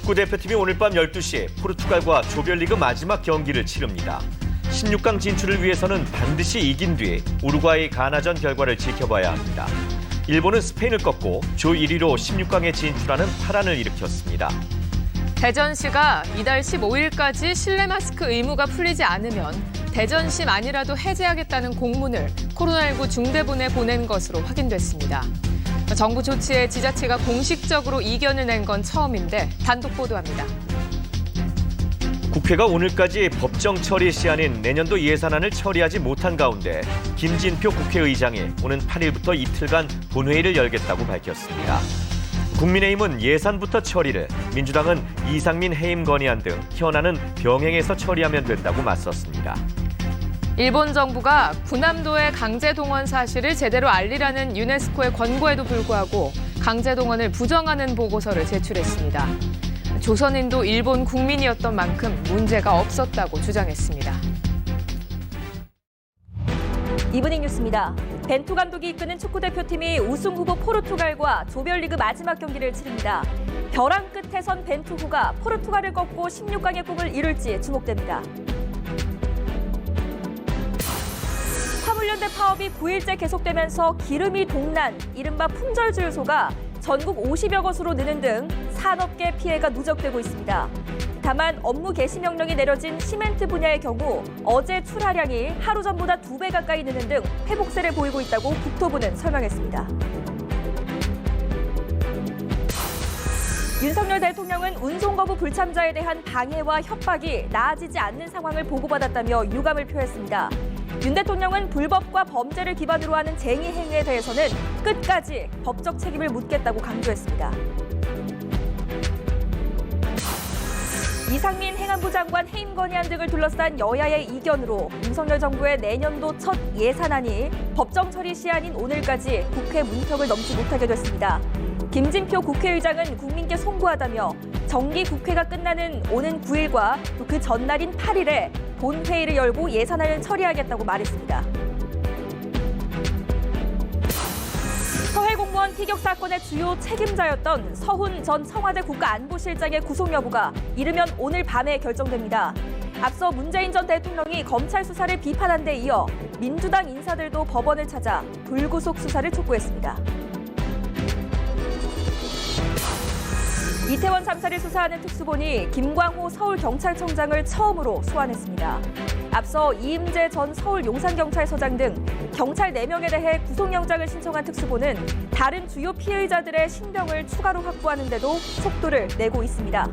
축구대표팀이 오늘 밤 12시에 포르투갈과 조별리그 마지막 경기를 치릅니다. 16강 진출을 위해서는 반드시 이긴 뒤에 우루과이 가나전 결과를 지켜봐야 합니다. 일본은 스페인을 꺾고 조 1위로 16강에 진출하는 파란을 일으켰습니다. 대전시가 이달 15일까지 실내 마스크 의무가 풀리지 않으면 대전시만이라도 해제하겠다는 공문을 코로나19 중대본에 보낸 것으로 확인됐습니다. 정부 조치에 지자체가 공식적으로 이견을 낸 건 처음인데 단독 보도합니다. 국회가 오늘까지 법정 처리 시한인 내년도 예산안을 처리하지 못한 가운데 김진표 국회의장이 오는 8일부터 이틀간 본회의를 열겠다고 밝혔습니다. 국민의힘은 예산부터 처리를, 민주당은 이상민 해임 건의안 등 현안은 병행해서 처리하면 된다고 맞섰습니다. 일본 정부가 군함도의 강제동원 사실을 제대로 알리라는 유네스코의 권고에도 불구하고 강제동원을 부정하는 보고서를 제출했습니다. 조선인도 일본 국민이었던 만큼 문제가 없었다고 주장했습니다. 이브닝 뉴스입니다. 벤투 감독이 이끄는 축구대표팀이 우승 후보 포르투갈과 조별리그 마지막 경기를 치릅니다. 벼랑 끝에 선 벤투호가 포르투갈을 꺾고 16강의 꿈을 이룰지 주목됩니다. 화물연대 파업이 9일째 계속되면서 기름이 동난, 이른바 품절주유소가 전국 50여 곳으로 느는 등 산업계 피해가 누적되고 있습니다. 다만 업무 개시 명령이 내려진 시멘트 분야의 경우 어제 출하량이 하루 전보다 2배 가까이 느는 등 회복세를 보이고 있다고 국토부는 설명했습니다. 윤석열 대통령은 운송 거부 불참자에 대한 방해와 협박이 나아지지 않는 상황을 보고받았다며 유감을 표했습니다. 윤 대통령은 불법과 범죄를 기반으로 하는 쟁의 행위에 대해서는 끝까지 법적 책임을 묻겠다고 강조했습니다. 이상민 행안부 장관 해임 건의안 등을 둘러싼 여야의 이견으로 윤석열 정부의 내년도 첫 예산안이 법정 처리 시한인 오늘까지 국회 문턱을 넘지 못하게 됐습니다. 김진표 국회의장은 국민께 송구하다며 정기 국회가 끝나는 오는 9일과 또 그 전날인 8일에 본회의를 열고 예산안을 처리하겠다고 말했습니다. 서해 공무원 피격 사건의 주요 책임자였던 서훈 전 청와대 국가안보실장의 구속 여부가 이르면 오늘 밤에 결정됩니다. 앞서 문재인 전 대통령이 검찰 수사를 비판한 데 이어 민주당 인사들도 법원을 찾아 불구속 수사를 촉구했습니다. 이태원 참사를 수사하는 특수본이 김광호 서울경찰청장을 처음으로 소환했습니다. 앞서 이임재 전 서울 용산경찰서장 등 경찰 4명에 대해 구속영장을 신청한 특수본은 다른 주요 피해자들의 신병을 추가로 확보하는 데도 속도를 내고 있습니다.